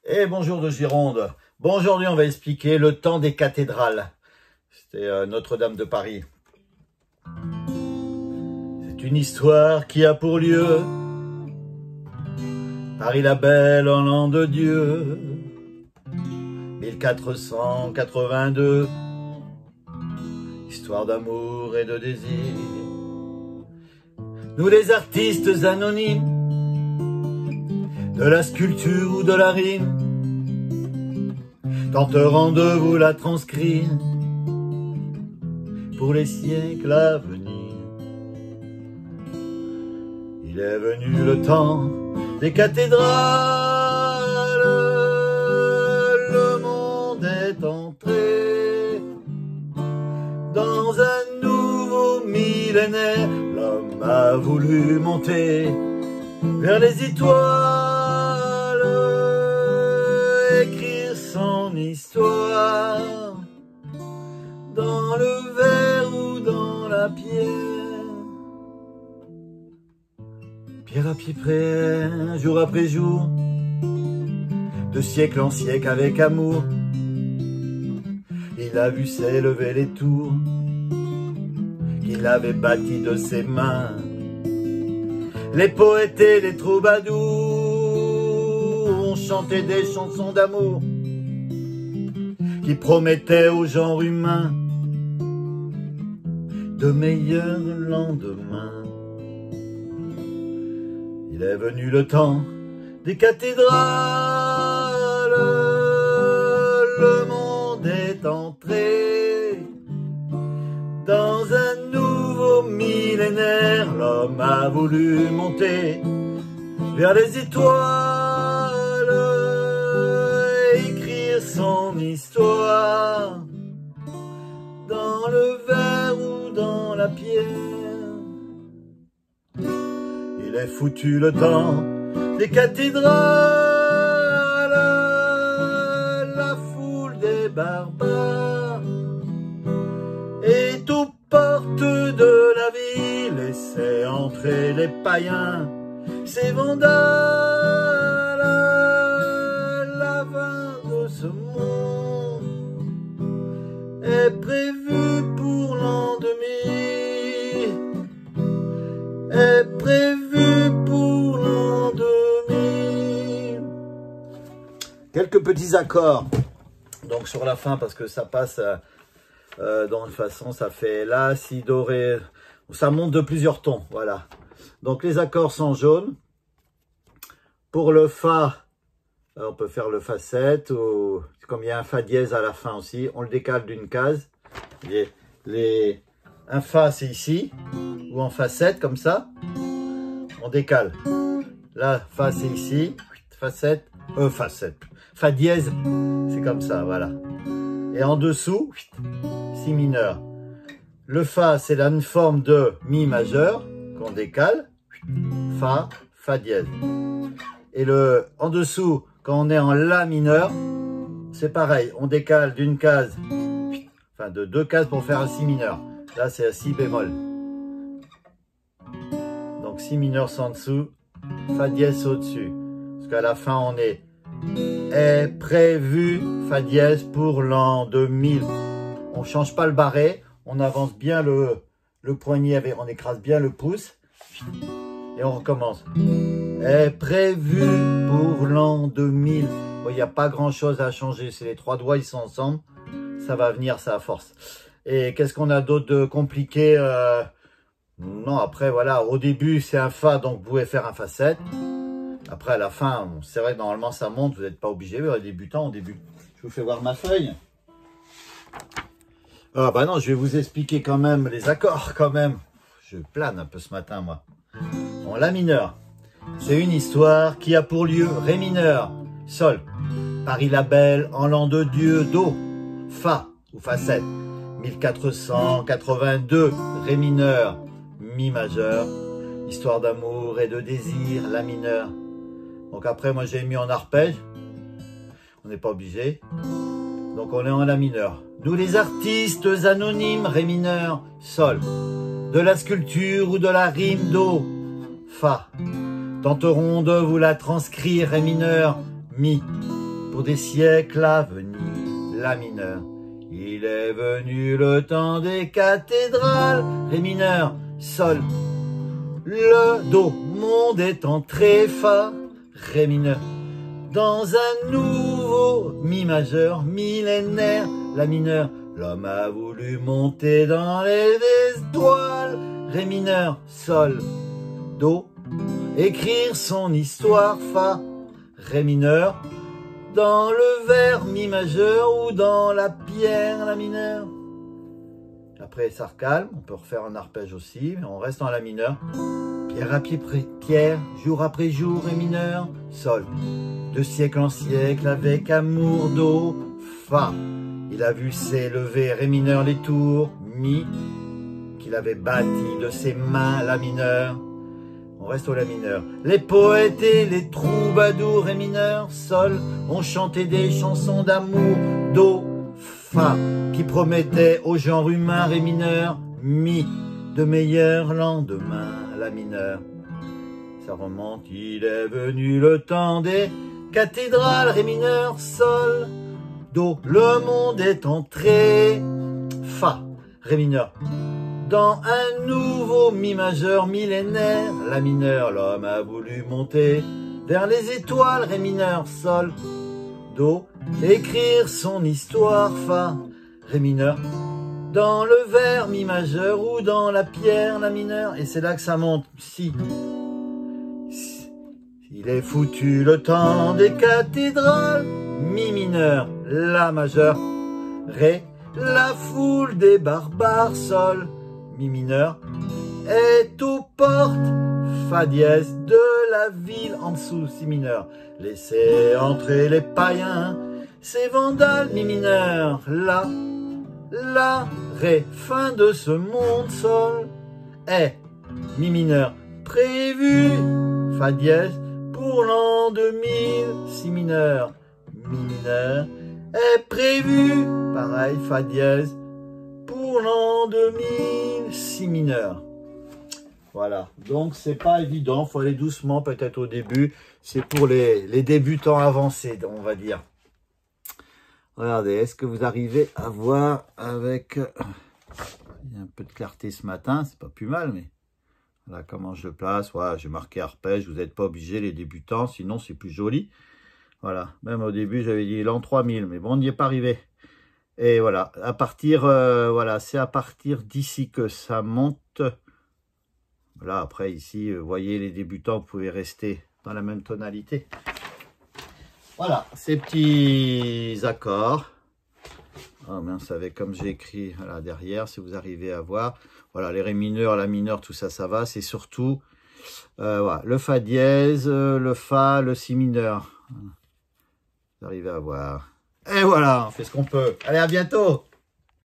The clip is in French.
Et bonjour de Gironde. Bon, aujourd'hui, on va expliquer le temps des cathédrales. C'était Notre-Dame de Paris. C'est une histoire qui a pour lieu Paris la belle en l'an de Dieu 1482. Histoire d'amour et de désir. Nous les artistes anonymes de la sculpture ou de la rime tenterons de vous la transcrire pour les siècles à venir. Il est venu le temps des cathédrales, le monde est entré dans un nouveau millénaire. L'homme a voulu monter vers les étoiles, écrire son histoire dans le verre ou dans la pierre. Pierre à pied près, jour après jour, de siècle en siècle avec amour, il a vu s'élever les tours qu'il avait bâties de ses mains. Les poètes et les troubadours ont chanté des chansons d'amour qui promettaient au genre humain de meilleurs lendemains. Il est venu le temps des cathédrales, le monde est entré dans un nouveau millénaire. L'homme a voulu monter vers les étoiles, écrire son histoire dans le verre ou dans la pierre. Il est foutu le temps des cathédrales, la foule des barbares est aux portes de la ville, laissez entrer les païens, ces vandales. La fin de ce monde est prévue pour l'an 2000, est prévue pour l'an 2000. Quelques petits accords donc sur la fin, parce que ça passe dans une façon, ça fait la, si, do, ré, ça monte de plusieurs tons, voilà. Donc les accords sont jaunes. Pour le fa, on peut faire le fa 7, ou comme il y a un fa dièse à la fin aussi, on le décale d'une case. Un fa c'est ici, ou en fa 7 comme ça, on décale. Là, fa c'est ici, fa 7, fa 7, fa dièse, c'est comme ça, voilà. Et en dessous, si mineur. Le fa, c'est une forme de mi majeur qu'on décale, fa, fa dièse. Et en dessous, quand on est en la mineur, c'est pareil, on décale d'une case, enfin de deux cases pour faire un si mineur. Là, c'est un si bémol. Donc si mineur c'est en dessous, fa dièse au-dessus. Parce qu'à la fin, on est prévu fa dièse pour l'an 2000. On change pas le barré, on avance bien le poignet, on écrase bien le pouce et on recommence. Est prévu pour l'an 2000. Bon, il n'y a pas grand chose à changer, c'est les trois doigts, ils sont ensemble, ça va venir, ça à force. Et qu'est-ce qu'on a d'autre de compliqué? Non, après voilà, au début c'est un fa, donc vous pouvez faire un fa 7. Après à la fin, bon, c'est vrai que normalement ça monte, vous n'êtes pas obligé, mais les débutants, on débute. Je vous fais voir ma feuille. Ah bah non, je vais vous expliquer quand même les accords quand même. Je plane un peu ce matin moi. En la mineur, c'est une histoire qui a pour lieu ré mineur, sol, Paris la belle en l'an de Dieu, do, fa ou fa 7, 1482, ré mineur, mi majeur, histoire d'amour et de désir, la mineur. Donc après moi j'ai mis en arpège, on n'est pas obligé. Donc on est en la mineur. Nous les artistes anonymes, ré mineur, sol, de la sculpture ou de la rime, do, fa, tenterons de vous la transcrire, ré mineur, mi, pour des siècles à venir. La mineur. Il est venu le temps des cathédrales. Ré mineur, sol. Le do, monde est entré, fa. Ré mineur. Dans un nouveau mi majeur, millénaire. La mineur. L'homme a voulu monter dans les étoiles. Ré mineur, sol. Do. Écrire son histoire, fa. Ré mineur. Dans le vers mi majeur ou dans la pierre, la mineur. Après, ça recalme. On peut refaire un arpège aussi, mais on reste en la mineur. Pierre après pierre, jour après jour, ré mineur, sol. De siècle en siècle, avec amour, do, fa. Il a vu s'élever, ré mineur, les tours, mi, qu'il avait bâti de ses mains, la mineur. On reste au la mineur. Les poètes et les troubadours, ré mineur, sol, ont chanté des chansons d'amour, do, fa, qui promettaient au genre humain, ré mineur, mi, de meilleurs lendemains, la mineur. Ça remonte, il est venu le temps des cathédrales, ré mineur, sol, do, le monde est entré, fa, ré mineur. Dans un nouveau mi majeur millénaire, la mineur, l'homme a voulu monter vers les étoiles, ré mineur, sol, do, écrire son histoire, fa, ré mineur, dans le vers mi majeur ou dans la pierre, la mineur, et c'est là que ça monte, si. Il est foutu le temps des cathédrales, mi mineur, la majeur, ré, la foule des barbares, sol, mi mineur, est aux portes, fa dièse, de la ville en dessous, si mineur. Laissez entrer les païens, ces vandales, mi mineur, la, ré, fin de ce monde, sol, est, mi mineur, prévu, fa dièse, pour l'an 2000, si mineur, mi mineur, est prévu, pareil, fa dièse, pour l'an 2000, si mineur. Voilà, donc c'est pas évident, faut aller doucement peut-être au début, c'est pour les débutants avancés, on va dire. Regardez, est-ce que vous arrivez à voir avec... Il y a un peu de clarté ce matin, c'est pas plus mal, mais... Voilà comment je le place, voilà, j'ai marqué arpège, vous n'êtes pas obligé les débutants, sinon c'est plus joli. Voilà, même au début j'avais dit l'an 3000, mais bon, on n'y est pas arrivé. Et voilà, à partir, voilà, c'est à partir d'ici que ça monte. Voilà, après ici, vous voyez les débutants, vous pouvez rester dans la même tonalité. Voilà, ces petits accords. Oh mince, avec comme j'ai écrit là derrière, si vous arrivez à voir. Voilà, les ré mineurs, la mineure, tout ça, ça va. C'est surtout voilà, le fa dièse, le fa, le si mineur. Vous arrivez à voir. Et voilà, on fait ce qu'on peut. Allez, à bientôt!